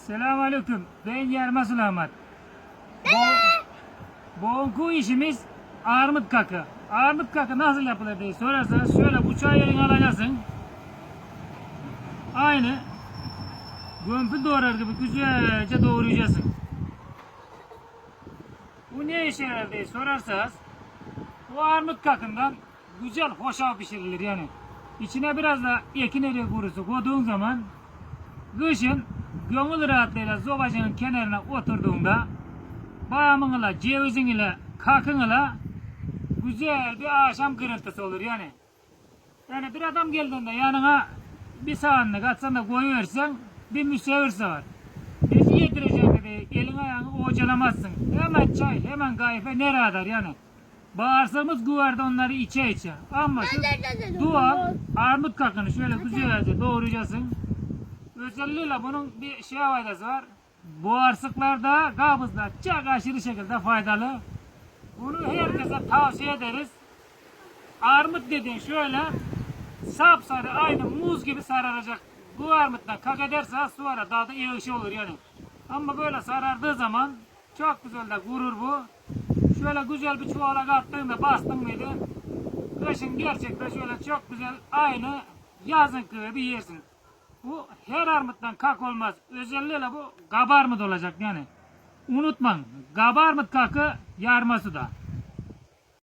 Selamünaleyküm. Ben Yarma Sulamat. Bugünkü işimiz armut kakı. Armut kakı nasıl yapılır diye sorarsanız şöyle bıçağı eline alacaksın. Aynı gömpül doğrar gibi güzelce doğrayacaksın. Bu ne işe yarar diye sorarsanız bu armut kakından güzel hoşaf pişirilir yani. İçine biraz da ekin eriği kurusu koyduğun zaman kışın gönül rahatlığıyla zobacının kenarına oturduğunda bağımınla, cevizinle, kakınla güzel bir akşam kırıntısı olur yani. Yani bir adam geldiğinde yanına bir sahanlık atsan da koyuversen bir müsevirse var. Neci yedireceğim dedi, elin ayağını ocalamazsın. Hemen çay, hemen kahve ne radar yani. Bağırsamız güverde onları içe. Ama şu doğal armut kakını şöyle güzelce doğrayacaksın. Özellikle bunun bir faydası var. Bağırsaklarda, kabızda çok aşırı şekilde faydalı. Bunu herkese tavsiye ederiz. Armut dediğin şöyle sapsarı aynı muz gibi sararacak. Bu armuttan kak ederse sonra daha da iyi ışığı olur yani. Ama böyle sarardığı zaman çok güzel de kurur bu. Şöyle güzel bir çuvala kattığında bastın mıydı? Kışın gerçekten şöyle çok güzel aynı yazın gibi yersin. Bu her armuttan kak olmaz. Özellikle bu kabarmut olacak yani. Unutmayın, kabarmut kakı yarması da.